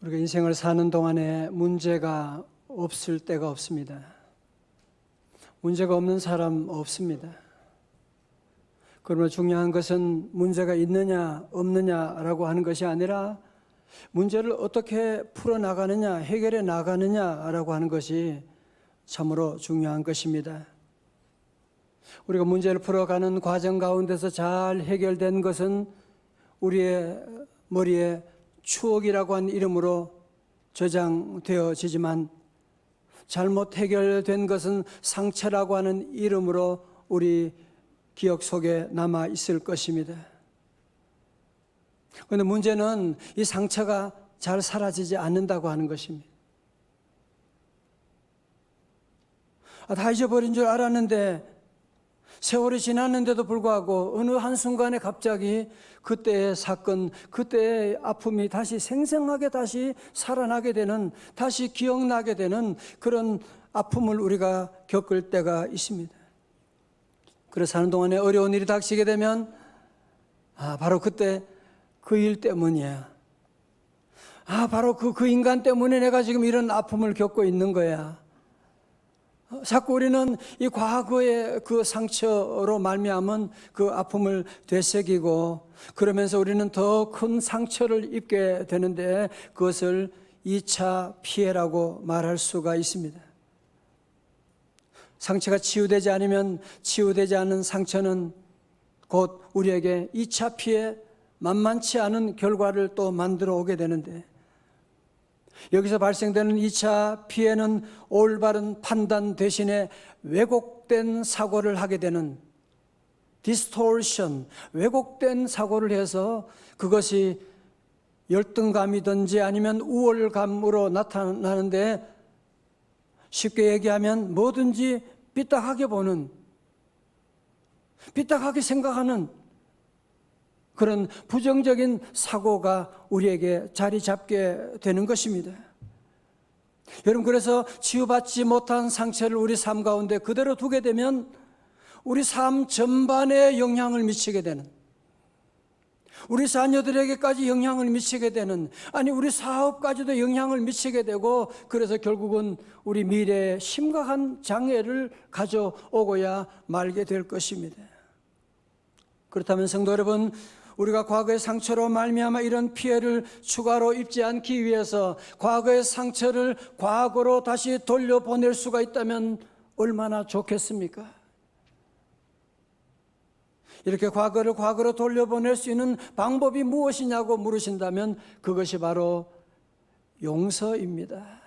우리가 인생을 사는 동안에 문제가 없을 때가 없습니다. 문제가 없는 사람 없습니다. 그러나 중요한 것은 문제가 있느냐 없느냐라고 하는 것이 아니라 문제를 어떻게 풀어나가느냐, 해결해 나가느냐라고 하는 것이 참으로 중요한 것입니다. 우리가 문제를 풀어가는 과정 가운데서 잘 해결된 것은 우리의 머리에 추억이라고 하는 이름으로 저장되어지지만 잘못 해결된 것은 상처라고 하는 이름으로 우리 기억 속에 남아 있을 것입니다. 그런데 문제는 이 상처가 잘 사라지지 않는다고 하는 것입니다. 다 잊어버린 줄 알았는데 세월이 지났는데도 불구하고 어느 한순간에 갑자기 그때의 사건, 그때의 아픔이 다시 생생하게 다시 살아나게 되는, 다시 기억나게 되는 그런 아픔을 우리가 겪을 때가 있습니다. 그래서 사는 동안에 어려운 일이 닥치게 되면 바로 그때 그 일 때문이야. 바로 그 인간 때문에 내가 지금 이런 아픔을 겪고 있는 거야. 자꾸 우리는 이 과거의 그 상처로 말미암은 그 아픔을 되새기고 그러면서 우리는 더 큰 상처를 입게 되는데 그것을 2차 피해라고 말할 수가 있습니다. 상처가 치유되지 않으면 치유되지 않은 상처는 곧 우리에게 2차 피해, 만만치 않은 결과를 또 만들어 오게 되는데 여기서 발생되는 2차 피해는 올바른 판단 대신에 왜곡된 사고를 하게 되는 distortion, 왜곡된 사고를 해서 그것이 열등감이든지 아니면 우월감으로 나타나는데 쉽게 얘기하면 뭐든지 삐딱하게 보는, 삐딱하게 생각하는 그런 부정적인 사고가 우리에게 자리 잡게 되는 것입니다. 여러분, 그래서 치유받지 못한 상처를 우리 삶 가운데 그대로 두게 되면 우리 삶 전반에 영향을 미치게 되는, 우리 자녀들에게까지 영향을 미치게 되는, 아니 우리 사업까지도 영향을 미치게 되고 그래서 결국은 우리 미래에 심각한 장애를 가져오고야 말게 될 것입니다. 그렇다면 성도 여러분, 우리가 과거의 상처로 말미암아 이런 피해를 추가로 입지 않기 위해서 과거의 상처를 과거로 다시 돌려보낼 수가 있다면 얼마나 좋겠습니까? 이렇게 과거를 과거로 돌려보낼 수 있는 방법이 무엇이냐고 물으신다면 그것이 바로 용서입니다.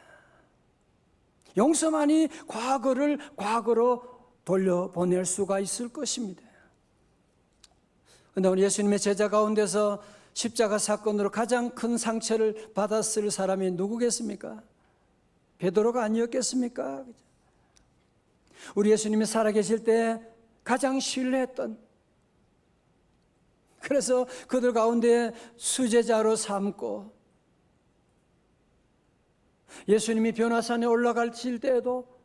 용서만이 과거를 과거로 돌려보낼 수가 있을 것입니다. 그런데 오늘 예수님의 제자 가운데서 십자가 사건으로 가장 큰 상처를 받았을 사람이 누구겠습니까? 베드로가 아니었겠습니까? 우리 예수님이 살아계실 때 가장 신뢰했던, 그래서 그들 가운데 수제자로 삼고 예수님이 변화산에 올라가실 때에도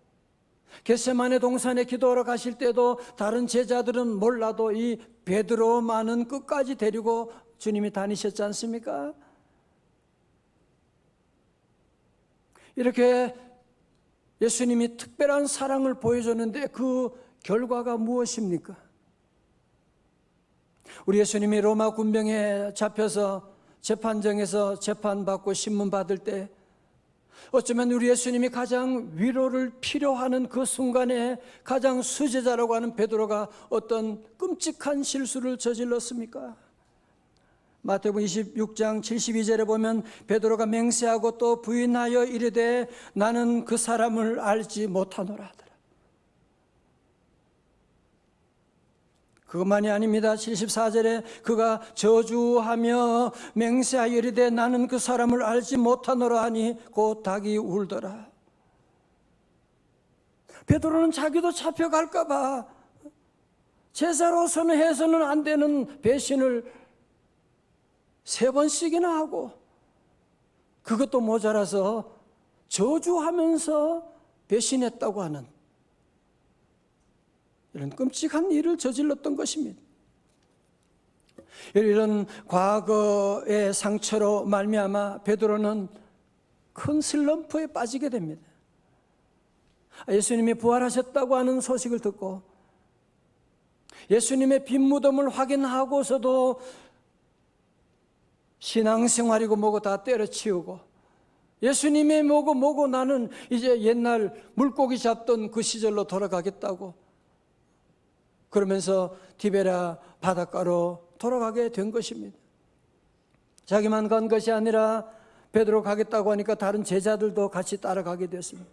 겟세마네 동산에 기도하러 가실 때도 다른 제자들은 몰라도 이 베드로만은 끝까지 데리고 주님이 다니셨지 않습니까? 이렇게 예수님이 특별한 사랑을 보여줬는데 그 결과가 무엇입니까? 우리 예수님이 로마 군병에 잡혀서 재판정에서 재판받고 신문받을 때 어쩌면 우리 예수님이 가장 위로를 필요하는 그 순간에 가장 수제자라고 하는 베드로가 어떤 끔찍한 실수를 저질렀습니까? 마태복음 26장 72절에 보면 베드로가 맹세하고 또 부인하여 이르되 나는 그 사람을 알지 못하노라 하더라. 그것만이 아닙니다. 74절에 그가 저주하며 맹세하여 이르되 나는 그 사람을 알지 못하노라 하니 곧 닭이 울더라. 베드로는 자기도 잡혀갈까 봐 제사로서는 해서는 안 되는 배신을 3번씩이나 하고 그것도 모자라서 저주하면서 배신했다고 하는 이런 끔찍한 일을 저질렀던 것입니다. 이런 과거의 상처로 말미암아 베드로는 큰 슬럼프에 빠지게 됩니다. 예수님이 부활하셨다고 하는 소식을 듣고 예수님의 빈 무덤을 확인하고서도 신앙생활이고 뭐고 다 때려치우고 예수님의 뭐고 나는 이제 옛날 물고기 잡던 그 시절로 돌아가겠다고 그러면서 디베라 바닷가로 돌아가게 된 것입니다. 자기만 간 것이 아니라 베드로 가겠다고 하니까 다른 제자들도 같이 따라가게 됐습니다.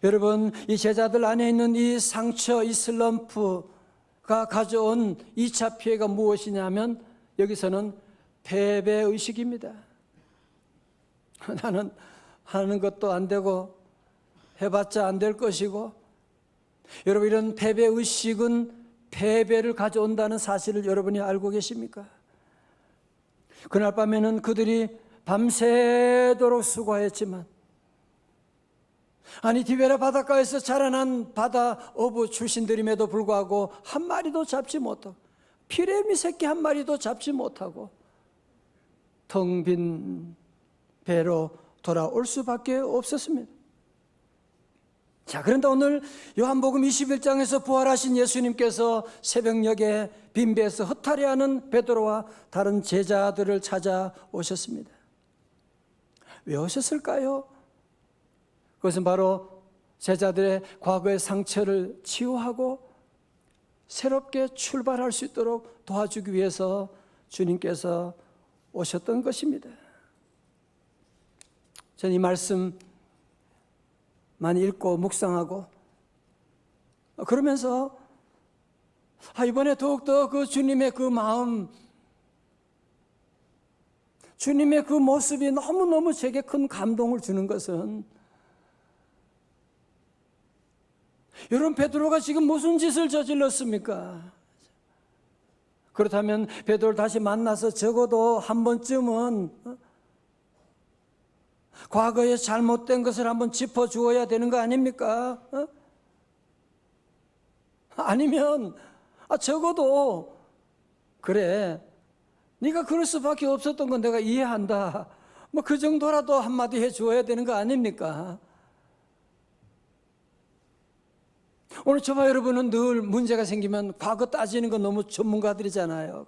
여러분, 이 제자들 안에 있는 이 상처, 이 슬럼프가 가져온 2차 피해가 무엇이냐면 여기서는 패배의식입니다. 나는 하는 것도 안 되고 해봤자 안 될 것이고, 여러분, 이런 패배의식은 패배를 가져온다는 사실을 여러분이 알고 계십니까? 그날 밤에는 그들이 밤새도록 수고했지만, 아니 디베라 바닷가에서 자라난 바다 어부 출신들임에도 불구하고 한 마리도 잡지 못하고 피레미 새끼 한 마리도 잡지 못하고 텅 빈 배로 돌아올 수밖에 없었습니다. 자, 그런데 오늘 요한복음 21장에서 부활하신 예수님께서 새벽녘에 빈 배에서 허탈해하는 베드로와 다른 제자들을 찾아오셨습니다. 왜 오셨을까요? 그것은 바로 제자들의 과거의 상처를 치유하고 새롭게 출발할 수 있도록 도와주기 위해서 주님께서 오셨던 것입니다. 저는 이 말씀 많이 읽고 묵상하고 그러면서 이번에 더욱더 그 주님의 그 마음, 주님의 그 모습이 너무너무 제게 큰 감동을 주는 것은, 여러분, 베드로가 지금 무슨 짓을 저질렀습니까? 그렇다면 베드로를 다시 만나서 적어도 한 번쯤은 과거에 잘못된 것을 한번 짚어주어야 되는 거 아닙니까? 아니면 적어도 그래, 네가 그럴 수밖에 없었던 건 내가 이해한다, 뭐 그 정도라도 한마디 해주어야 되는 거 아닙니까? 오늘 저와 여러분은 늘 문제가 생기면 과거 따지는 건 너무 전문가들이잖아요.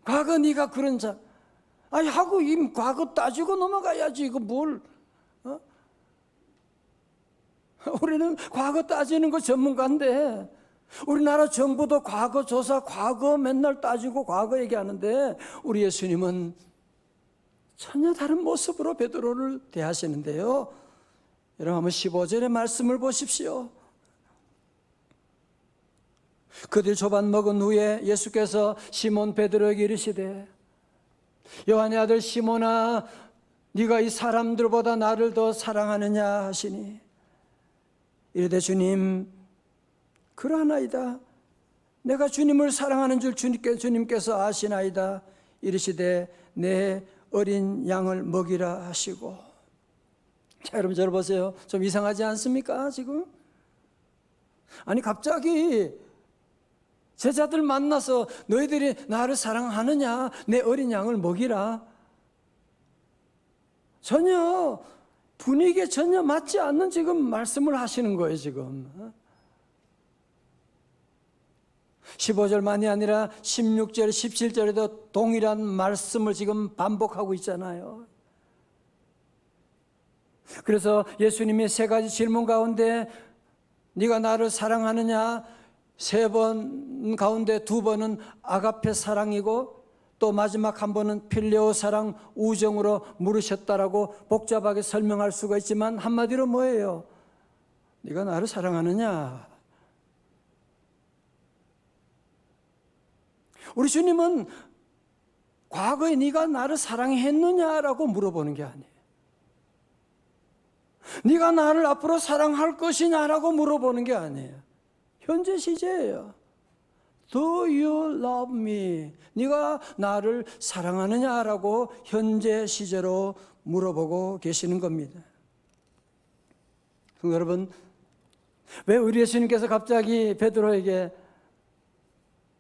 과거 네가 그런 자, 하고 이 과거 따지고 넘어가야지. 이거 뭘? 우리는 과거 따지는 거 전문가인데, 우리나라 정부도 과거 조사, 과거 맨날 따지고 과거 얘기하는데, 우리 예수님은 전혀 다른 모습으로 베드로를 대하시는데요. 여러분, 한번 15절의 말씀을 보십시오. 그들 조반 먹은 후에 예수께서 시몬 베드로에게 이르시되, 요한의 아들 시몬아, 네가 이 사람들보다 나를 더 사랑하느냐 하시니, 이르되 주님, 그러하나이다. 내가 주님을 사랑하는 줄 주님께서 아시나이다. 이르시되 내 어린 양을 먹이라 하시고. 자, 여러분, 저를 보세요. 좀 이상하지 않습니까 지금? 아니 갑자기 제자들 만나서 너희들이 나를 사랑하느냐, 내 어린 양을 먹이라. 전혀 분위기에 전혀 맞지 않는 지금 말씀을 하시는 거예요 지금. 15절만이 아니라 16절, 17절에도 동일한 말씀을 지금 반복하고 있잖아요. 그래서 예수님이 세 가지 질문 가운데 네가 나를 사랑하느냐, 세 번 가운데 두 번은 아가페 사랑이고 또 마지막 한 번은 필레오 사랑, 우정으로 물으셨다라고 복잡하게 설명할 수가 있지만 한마디로 뭐예요? 네가 나를 사랑하느냐? 우리 주님은 과거에 네가 나를 사랑했느냐라고 물어보는 게 아니에요. 네가 나를 앞으로 사랑할 것이냐라고 물어보는 게 아니에요. 현재 시제예요. Do you love me? 네가 나를 사랑하느냐라고 현재 시제로 물어보고 계시는 겁니다. 여러분, 왜 우리 예수님께서 갑자기 베드로에게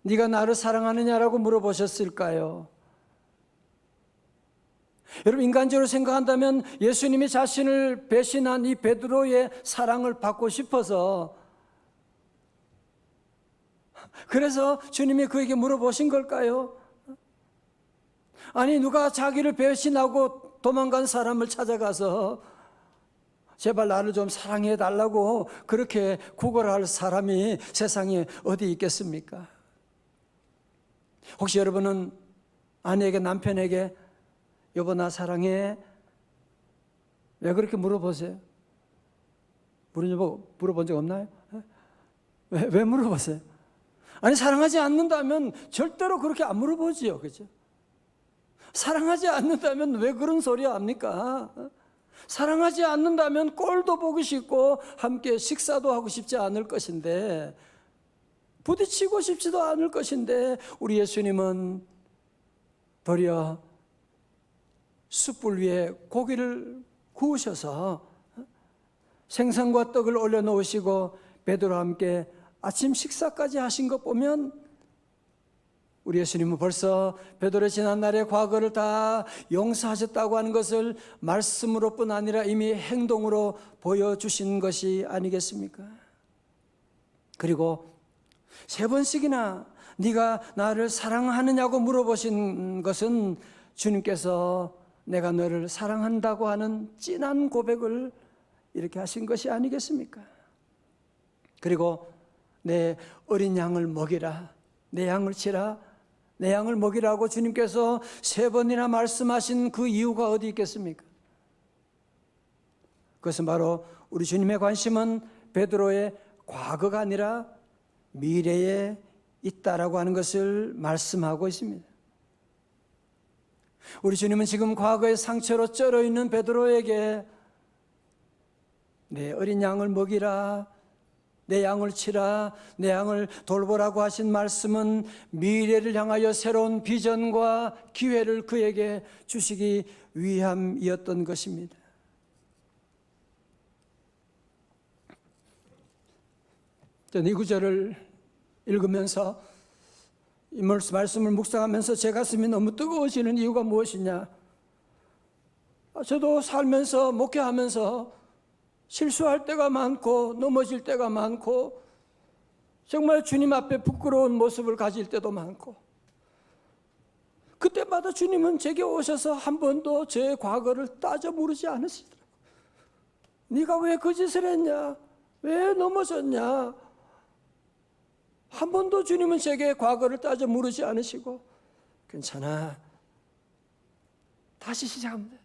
네가 나를 사랑하느냐라고 물어보셨을까요? 여러분, 인간적으로 생각한다면 예수님이 자신을 배신한 이 베드로의 사랑을 받고 싶어서, 그래서 주님이 그에게 물어보신 걸까요? 아니, 누가 자기를 배신하고 도망간 사람을 찾아가서 제발 나를 좀 사랑해 달라고 그렇게 구걸할 사람이 세상에 어디 있겠습니까? 혹시 여러분은 아내에게, 남편에게 여보 나 사랑해? 왜 그렇게 물어보세요? 물어본 적 없나요? 왜 물어보세요? 아니, 사랑하지 않는다면 절대로 그렇게 안 물어보지요. 그죠? 사랑하지 않는다면 왜 그런 소리 합니까? 사랑하지 않는다면 꼴도 보기 싫고 함께 식사도 하고 싶지 않을 것인데, 부딪히고 싶지도 않을 것인데, 우리 예수님은 도리어 숯불 위에 고기를 구우셔서 생선과 떡을 올려놓으시고 베드로와 함께 아침 식사까지 하신 것 보면, 우리 예수님은 벌써 베드로의 지난날의 과거를 다 용서하셨다고 하는 것을 말씀으로뿐 아니라 이미 행동으로 보여주신 것이 아니겠습니까? 그리고 3번씩이나 네가 나를 사랑하느냐고 물어보신 것은 주님께서 내가 너를 사랑한다고 하는 진한 고백을 이렇게 하신 것이 아니겠습니까? 그리고 내 어린 양을 먹이라, 내 양을 치라, 내 양을 먹이라고 주님께서 3번이나 말씀하신 그 이유가 어디 있겠습니까? 그것은 바로 우리 주님의 관심은 베드로의 과거가 아니라 미래에 있다라고 하는 것을 말씀하고 있습니다. 우리 주님은 지금 과거의 상처로 쩔어 있는 베드로에게 내 어린 양을 먹이라, 내 양을 치라, 내 양을 돌보라고 하신 말씀은 미래를 향하여 새로운 비전과 기회를 그에게 주시기 위함이었던 것입니다. 저는 이 구절을 읽으면서 이 말씀을 묵상하면서 제 가슴이 너무 뜨거워지는 이유가 무엇이냐? 저도 살면서, 목회하면서 실수할 때가 많고 넘어질 때가 많고 정말 주님 앞에 부끄러운 모습을 가질 때도 많고, 그때마다 주님은 제게 오셔서 한 번도 제 과거를 따져 물으지 않으시더라고요. 네가 왜 그 짓을 했냐? 왜 넘어졌냐? 한 번도 주님은 제게 과거를 따져 물으지 않으시고, 괜찮아, 다시 시작하면 돼,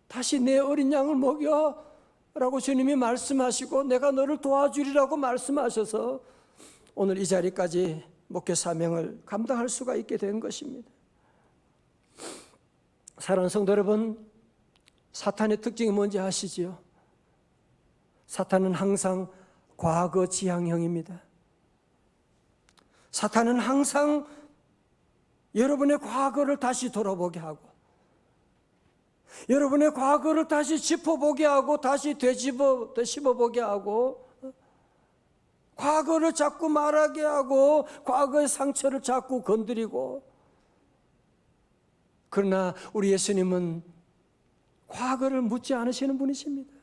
다시 내 어린 양을 먹여 라고 주님이 말씀하시고 내가 너를 도와주리라고 말씀하셔서 오늘 이 자리까지 목회 사명을 감당할 수가 있게 된 것입니다. 사랑하는 성도 여러분, 사탄의 특징이 뭔지 아시지요? 사탄은 항상 과거 지향형입니다. 사탄은 항상 여러분의 과거를 다시 돌아보게 하고, 여러분의 과거를 다시 짚어보게 하고, 다시 되씹어보게 하고, 과거를 자꾸 말하게 하고, 과거의 상처를 자꾸 건드리고. 그러나 우리 예수님은 과거를 묻지 않으시는 분이십니다.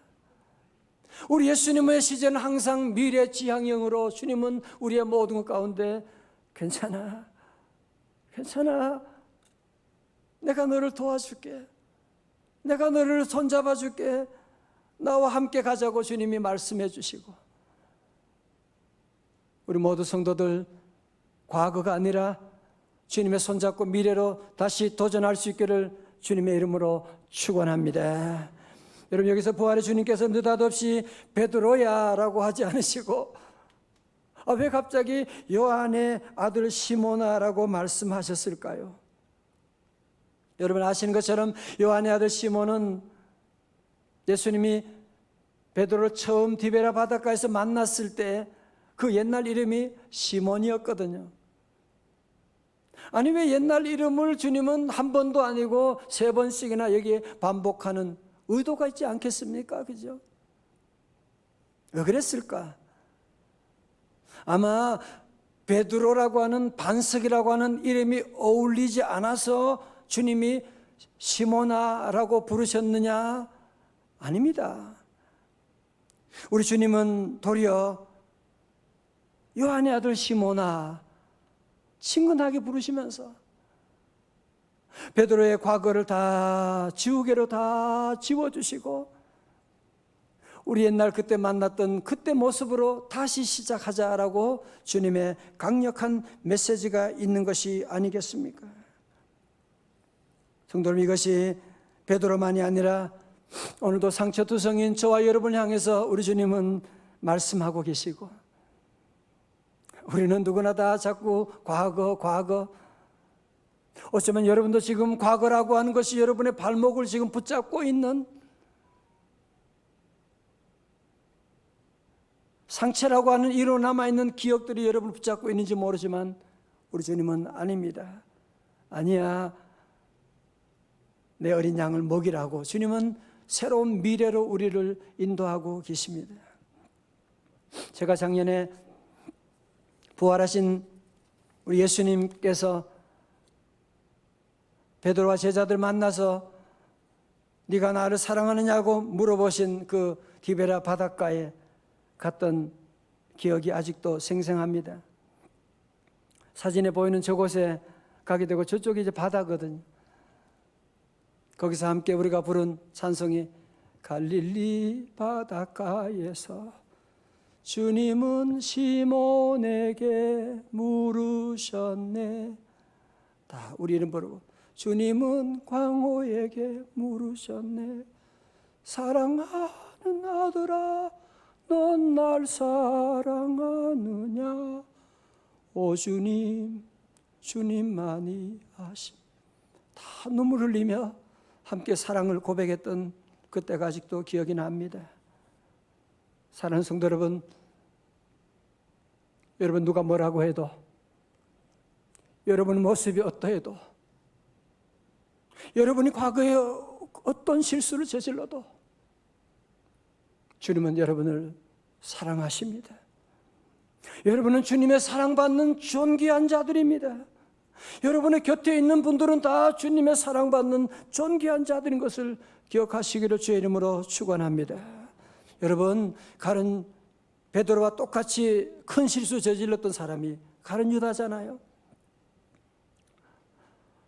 우리 예수님의 시제는 항상 미래 지향형으로, 주님은 우리의 모든 것 가운데 괜찮아, 괜찮아, 내가 너를 도와줄게, 내가 너를 손잡아 줄게, 나와 함께 가자고 주님이 말씀해 주시고, 우리 모두 성도들 과거가 아니라 주님의 손잡고 미래로 다시 도전할 수 있기를 주님의 이름으로 축원합니다. 여러분, 여기서 부활의 주님께서 느닷없이 베드로야 라고 하지 않으시고 왜 갑자기 요한의 아들 시몬아 라고 말씀하셨을까요? 여러분 아시는 것처럼 요한의 아들 시몬은 예수님이 베드로를 처음 디베라 바닷가에서 만났을 때 그 옛날 이름이 시몬이었거든요. 아니, 왜 옛날 이름을 주님은 한 번도 아니고 3번씩이나 여기에 반복하는 의도가 있지 않겠습니까? 그죠? 왜 그랬을까? 아마 베드로라고 하는, 반석이라고 하는 이름이 어울리지 않아서 주님이 시몬아라고 부르셨느냐? 아닙니다. 우리 주님은 도리어 요한의 아들 시몬아 친근하게 부르시면서 베드로의 과거를 다 지우개로 다 지워주시고 우리 옛날 그때 만났던 그때 모습으로 다시 시작하자라고 주님의 강력한 메시지가 있는 것이 아니겠습니까? 성도 여러분, 이것이 베드로만이 아니라 오늘도 상처투성인 저와 여러분을 향해서 우리 주님은 말씀하고 계시고, 우리는 누구나 다 자꾸 과거, 어쩌면 여러분도 지금 과거라고 하는 것이 여러분의 발목을 지금 붙잡고 있는 상처라고 하는 이로 남아있는 기억들이 여러분을 붙잡고 있는지 모르지만 우리 주님은 아닙니다. 아니야, 내 어린 양을 먹이라고 주님은 새로운 미래로 우리를 인도하고 계십니다. 제가 작년에 부활하신 우리 예수님께서 베드로와 제자들 만나서 네가 나를 사랑하느냐고 물어보신 그 디베라 바닷가에 갔던 기억이 아직도 생생합니다. 사진에 보이는 저곳에 가게 되고 저쪽이 이제 바다거든요. 거기서 함께 우리가 부른 찬송이 갈릴리 바닷가에서 주님은 시몬에게 물으셨네. 다 우리 이름 부르고 주님은 광호에게 물으셨네. 사랑하는 아들아 넌 날 사랑하느냐. 오 주님 주님만이 아심. 다 눈물 흘리며 함께 사랑을 고백했던 그때가 아직도 기억이 납니다. 사랑하는 성도 여러분, 여러분 누가 뭐라고 해도, 여러분 모습이 어떠해도, 여러분이 과거에 어떤 실수를 저질러도 주님은 여러분을 사랑하십니다. 여러분은 주님의 사랑받는 존귀한 자들입니다. 여러분의 곁에 있는 분들은 다 주님의 사랑받는 존귀한 자들인 것을 기억하시기를 주의 이름으로 축원합니다. 여러분, 가룟 베드로와 똑같이 큰 실수 저질렀던 사람이 가룟 유다잖아요.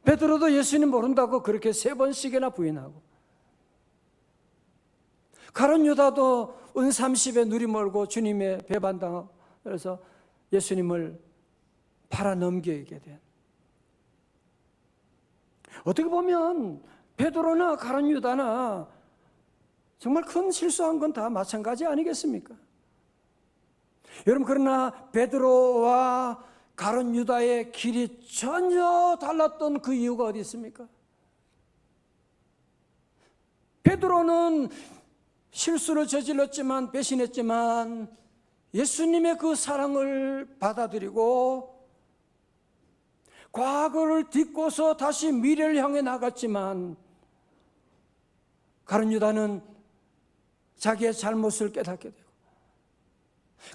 베드로도 예수님 모른다고 그렇게 3번씩이나 부인하고, 가룟 유다도 은 30에 누리 멀고 주님의 배반당하고, 그래서 예수님을 팔아 넘기게 된, 어떻게 보면 베드로나 가룟 유다나 정말 큰 실수한 건 다 마찬가지 아니겠습니까? 여러분, 그러나 베드로와 가룟 유다의 길이 전혀 달랐던 그 이유가 어디 있습니까? 베드로는 실수를 저질렀지만, 배신했지만 예수님의 그 사랑을 받아들이고 과거를 딛고서 다시 미래를 향해 나갔지만, 가룟 유다는 자기의 잘못을 깨닫게 되고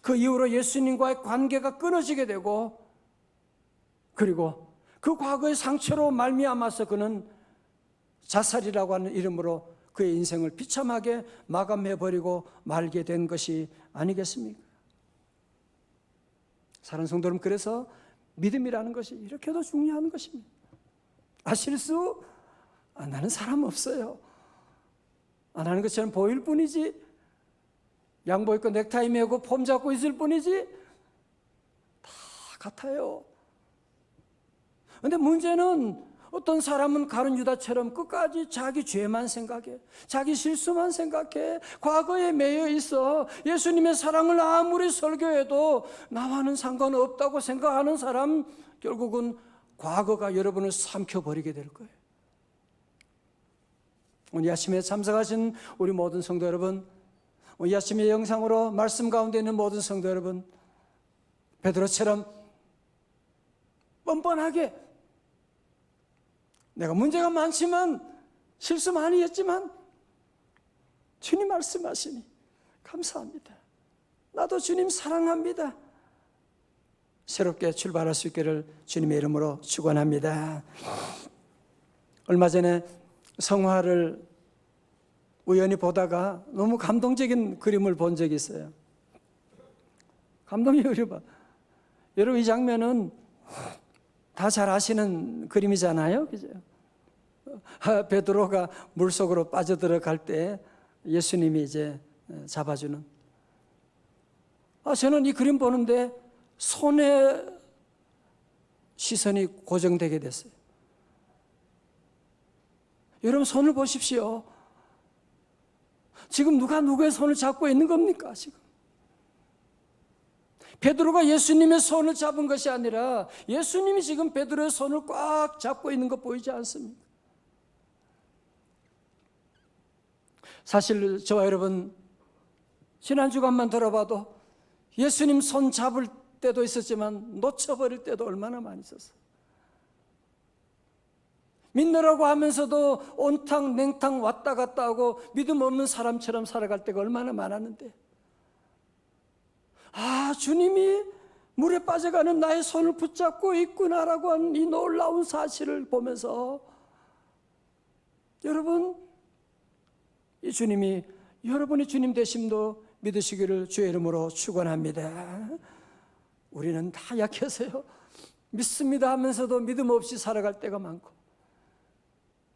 그 이후로 예수님과의 관계가 끊어지게 되고, 그리고 그 과거의 상처로 말미암아서 그는 자살이라고 하는 이름으로 그의 인생을 비참하게 마감해버리고 말게 된 것이 아니겠습니까? 사랑하는 성도 여러분, 그래서 믿음이라는 것이 이렇게도 중요한 것입니다. 실수? 나는 사람 없어요. 안 하는 것처럼 보일 뿐이지, 양복 입고 넥타이 메고 폼 잡고 있을 뿐이지, 다 같아요. 그런데 문제는 어떤 사람은 가룟 유다처럼 끝까지 자기 죄만 생각해, 자기 실수만 생각해, 과거에 매여 있어. 예수님의 사랑을 아무리 설교해도 나와는 상관없다고 생각하는 사람, 결국은 과거가 여러분을 삼켜버리게 될 거예요. 오늘 아침에 참석하신 우리 모든 성도 여러분, 오늘 아침에 영상으로 말씀 가운데 있는 모든 성도 여러분, 베드로처럼 뻔뻔하게 내가 문제가 많지만 실수 많이 했지만 주님 말씀하시니 감사합니다. 나도 주님 사랑합니다. 새롭게 출발할 수 있기를 주님의 이름으로 축원합니다. 얼마 전에 성화를 우연히 보다가 너무 감동적인 그림을 본 적이 있어요. 감동이 그려봐. 여러분, 이 장면은 다 잘 아시는 그림이잖아요, 그죠? 베드로가 물속으로 빠져들어갈 때 예수님이 이제 잡아주는. 저는 이 그림 보는데 손에 시선이 고정되게 됐어요. 여러분, 손을 보십시오. 지금 누가 누구의 손을 잡고 있는 겁니까, 지금? 베드로가 예수님의 손을 잡은 것이 아니라 예수님이 지금 베드로의 손을 꽉 잡고 있는 거 보이지 않습니까? 사실 저와 여러분, 지난 주간만 들어봐도 예수님 손 잡을 때도 있었지만 놓쳐버릴 때도 얼마나 많이 있었어요. 믿느라고 하면서도 온탕 냉탕 왔다 갔다 하고 믿음 없는 사람처럼 살아갈 때가 얼마나 많았는데, 주님이 물에 빠져가는 나의 손을 붙잡고 있구나라고 하는 이 놀라운 사실을 보면서, 여러분, 이 주님이 여러분의 주님 되심도 믿으시기를 주의 이름으로 축원합니다. 우리는 다 약해서요, 믿습니다 하면서도 믿음 없이 살아갈 때가 많고,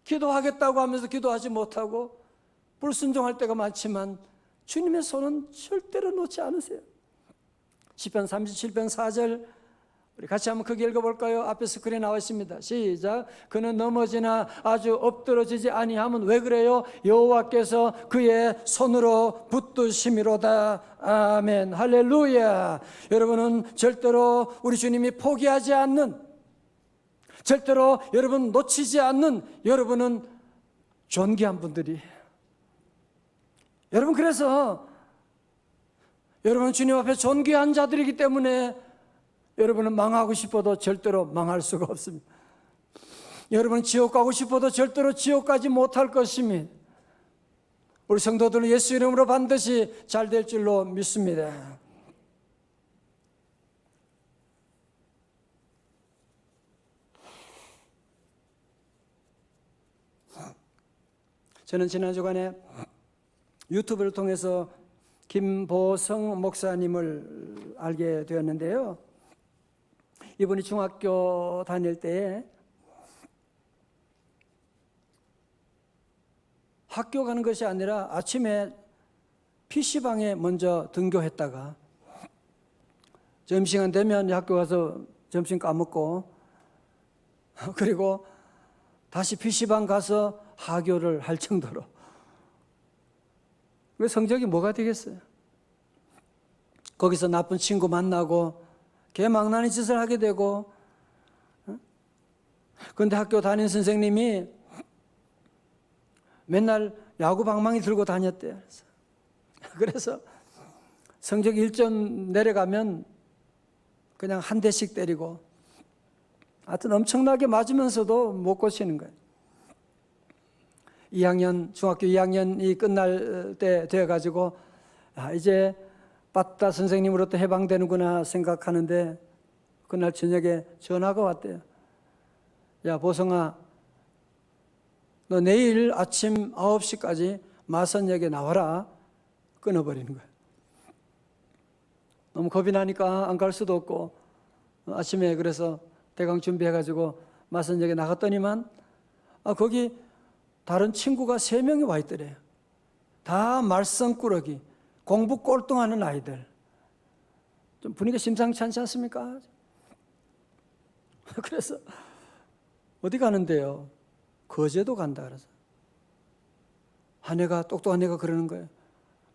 기도하겠다고 하면서 기도하지 못하고 불순종할 때가 많지만 주님의 손은 절대로 놓지 않으세요. 시편 37편 4절 우리 같이 한번 크게 읽어볼까요? 앞에 스크린에 나와 있습니다. 시작. 그는 넘어지나 아주 엎드러지지 아니하면 왜 그래요? 여호와께서 그의 손으로 붙드심이로다. 아멘. 할렐루야. 여러분은 절대로 우리 주님이 포기하지 않는, 절대로 여러분 놓치지 않는, 여러분은 존귀한 분들이. 여러분, 그래서 여러분 주님 앞에 존귀한 자들이기 때문에 여러분은 망하고 싶어도 절대로 망할 수가 없습니다. 여러분은 지옥 가고 싶어도 절대로 지옥 가지 못할 것입니다. 우리 성도들은 예수 이름으로 반드시 잘 될 줄로 믿습니다. 저는 지난 주간에 유튜브를 통해서 김보성 목사님을 알게 되었는데요. 이분이 중학교 다닐 때 학교 가는 것이 아니라 아침에 PC방에 먼저 등교했다가 점심시간 되면 학교 가서 점심 까먹고 그리고 다시 PC방 가서 하교를 할 정도로. 그 성적이 뭐가 되겠어요? 거기서 나쁜 친구 만나고 개망나니 짓을 하게 되고. 그런데 학교 담임 선생님이 맨날 야구 방망이 들고 다녔대요. 그래서 성적 1점 내려가면 그냥 한 대씩 때리고, 하여튼 엄청나게 맞으면서도 못 고치는 거예요. 2학년, 중학교 2학년이 끝날 때 되어가지고 이제 빠따 선생님으로부터 해방되는구나 생각하는데 그날 저녁에 전화가 왔대요. 야, 보성아, 너 내일 아침 9시까지 마선역에 나와라. 끊어버리는 거예요. 너무 겁이 나니까 안 갈 수도 없고 아침에 그래서 대강 준비해가지고 마선역에 나갔더니만 거기 다른 친구가 3명이 와 있더래요. 다 말썽꾸러기, 공부 꼴등하는 아이들. 좀 분위기가 심상치 않지 않습니까? 그래서 어디 가는데요? 거제도 간다 그래서. 아내가, 똑똑한 애가 그러는 거예요.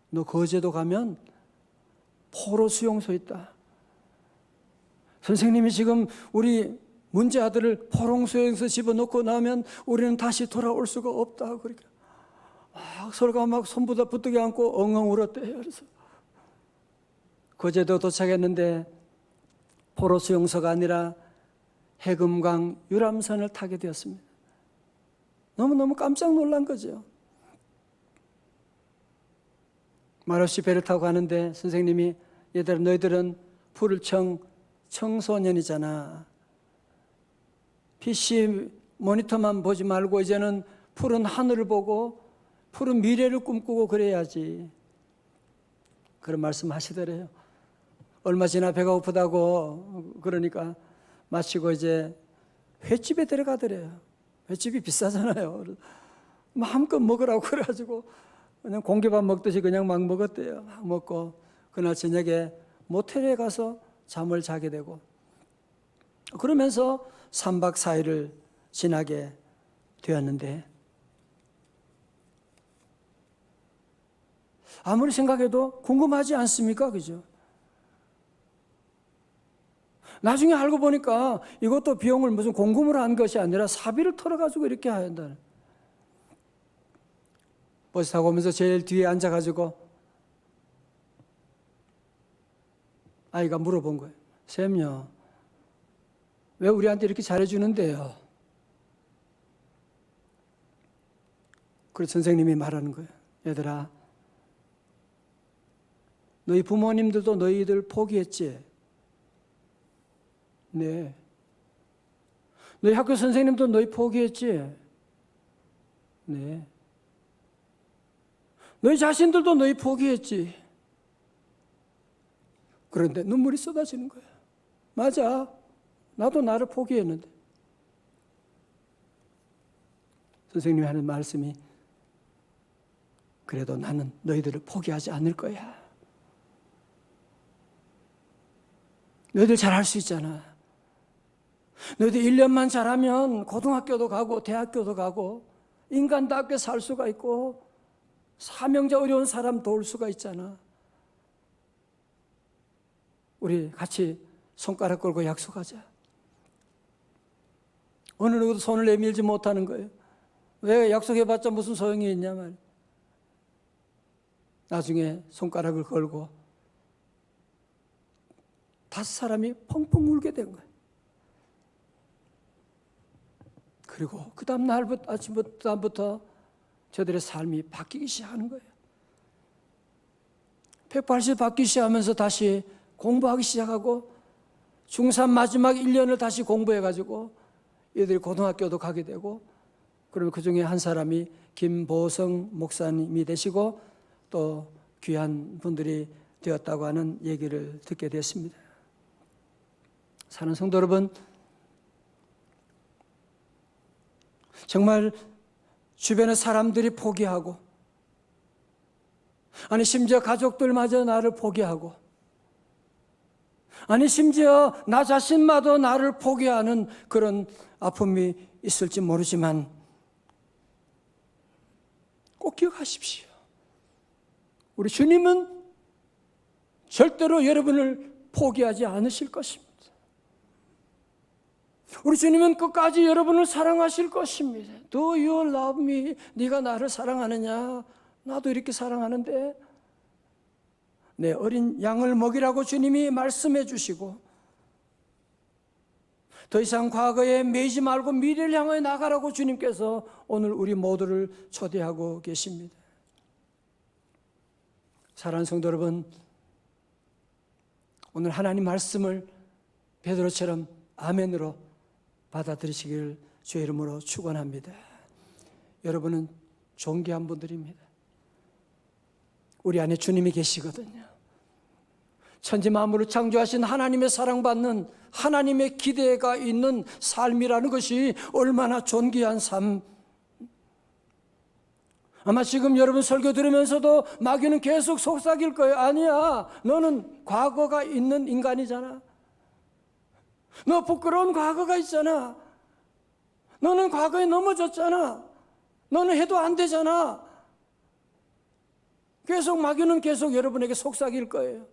너 거제도 가면 포로 수용소 있다. 선생님이 지금 우리 문제 아들을 포롱수용소 집어넣고 나면 우리는 다시 돌아올 수가 없다. 그러니까 서로가 막 손부다 붙들게 안고 엉엉 울었대요. 그래서 거제도 도착했는데 포로수용소가 아니라 해금강 유람선을 타게 되었습니다. 너무너무 깜짝 놀란 거죠. 말없이 배를 타고 가는데 선생님이 얘들아, 너희들은 푸를청 청소년이잖아. PC 모니터만 보지 말고 이제는 푸른 하늘을 보고 푸른 미래를 꿈꾸고 그래야지. 그런 말씀 하시더래요. 얼마 지나 배가 고프다고 그러니까 마치고 이제 횟집에 들어가더래요. 횟집이 비싸잖아요. 마음껏 먹으라고 그래가지고 그냥 공기밥 먹듯이 그냥 막 먹었대요. 막 먹고 그날 저녁에 모텔에 가서 잠을 자게 되고, 그러면서 3박 4일을 지나게 되었는데, 아무리 생각해도 궁금하지 않습니까? 그죠? 나중에 알고 보니까 이것도 비용을 무슨 공금으로 한 것이 아니라 사비를 털어가지고 이렇게 한다는. 버스 타고 오면서 제일 뒤에 앉아가지고 아이가 물어본 거예요. 쌤요, 왜 우리한테 이렇게 잘해주는데요? 그래서 선생님이 말하는 거예요. 얘들아, 너희 부모님들도 너희들 포기했지? 네. 너희 학교 선생님도 너희 포기했지? 네. 너희 자신들도 너희 포기했지? 그런데 눈물이 쏟아지는 거예요. 맞아. 나도 나를 포기했는데. 선생님이 하는 말씀이, 그래도 나는 너희들을 포기하지 않을 거야. 너희들 잘할 수 있잖아. 너희들 1년만 잘하면 고등학교도 가고 대학교도 가고 인간답게 살 수가 있고 사명자 어려운 사람 도울 수가 있잖아. 우리 같이 손가락 걸고 약속하자. 어느 누구도 손을 내밀지 못하는 거예요. 왜 약속해봤자 무슨 소용이 있냐 말이야. 나중에 손가락을 걸고 5사람이 펑펑 울게 된 거예요. 그리고 그 다음 날부터, 아침부터 저들의 삶이 바뀌기 시작하는 거예요. 180 바뀌기 시작하면서 다시 공부하기 시작하고 중3 마지막 1년을 다시 공부해가지고 이들이 고등학교도 가게 되고, 그러면 그 중에 한 사람이 김보성 목사님이 되시고 또 귀한 분들이 되었다고 하는 얘기를 듣게 됐습니다. 사랑하는 성도 여러분, 정말 주변의 사람들이 포기하고, 아니 심지어 가족들마저 나를 포기하고, 아니 심지어 나 자신마저 나를 포기하는 그런 아픔이 있을지 모르지만 꼭 기억하십시오. 우리 주님은 절대로 여러분을 포기하지 않으실 것입니다. 우리 주님은 끝까지 여러분을 사랑하실 것입니다. Do you love me? 네가 나를 사랑하느냐? 나도 이렇게 사랑하는데. 내 어린 양을 먹이라고 주님이 말씀해 주시고, 더 이상 과거에 매이지 말고 미래를 향해 나가라고 주님께서 오늘 우리 모두를 초대하고 계십니다. 사랑하는 성도 여러분, 오늘 하나님 말씀을 베드로처럼 아멘으로 받아들이시길 주의 이름으로 축원합니다. 여러분은 존귀한 분들입니다. 우리 안에 주님이 계시거든요. 천지 만물을 창조하신 하나님의 사랑받는, 하나님의 기대가 있는 삶이라는 것이 얼마나 존귀한 삶. 아마 지금 여러분 설교 들으면서도 마귀는 계속 속삭일 거예요. 아니야, 너는 과거가 있는 인간이잖아. 너 부끄러운 과거가 있잖아. 너는 과거에 넘어졌잖아. 너는 해도 안 되잖아. 계속 마귀는 계속 여러분에게 속삭일 거예요.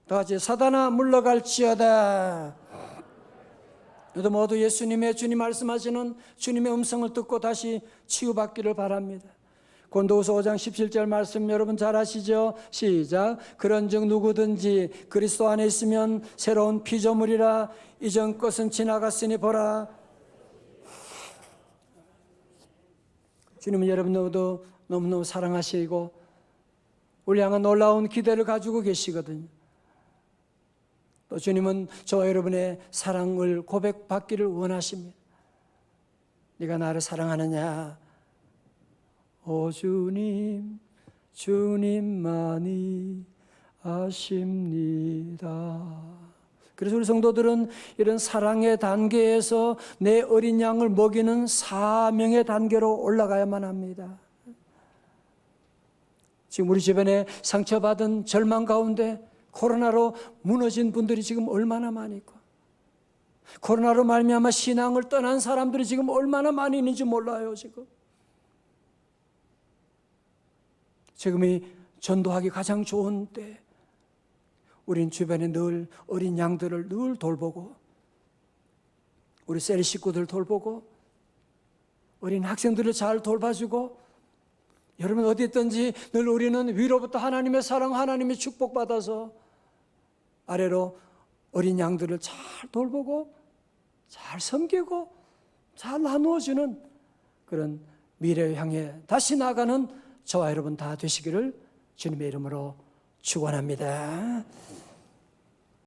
다 같이 사단아 물러갈지어다. 너도 모두 예수님의, 주님 말씀하시는 주님의 음성을 듣고 다시 치유받기를 바랍니다. 고린도후서 5장 17절 말씀 여러분 잘 아시죠? 시작. 그런즉 누구든지 그리스도 안에 있으면 새로운 피조물이라, 이전 것은 지나갔으니 보라. 주님은 여러분 모두 너무너무 사랑하시고 우리 향한 놀라운 기대를 가지고 계시거든요. 또 주님은 저와 여러분의 사랑을 고백받기를 원하십니다. 네가 나를 사랑하느냐? 오 주님, 주님만이 아십니다. 그래서 우리 성도들은 이런 사랑의 단계에서 내 어린 양을 먹이는 사명의 단계로 올라가야만 합니다. 지금 우리 주변에 상처받은 절망 가운데 코로나로 무너진 분들이 지금 얼마나 많이 있고, 코로나로 말미암아 신앙을 떠난 사람들이 지금 얼마나 많이 있는지 몰라요. 지금이 전도하기 가장 좋은 때, 우린 주변에 늘 어린 양들을 늘 돌보고, 우리 셀 식구들 돌보고, 어린 학생들을 잘 돌봐주고, 여러분 어디 있든지 늘 우리는 위로부터 하나님의 사랑, 하나님의 축복받아서 아래로 어린 양들을 잘 돌보고 잘 섬기고 잘 나누어주는 그런 미래를 향해 다시 나가는 저와 여러분 다 되시기를 주님의 이름으로 축원합니다.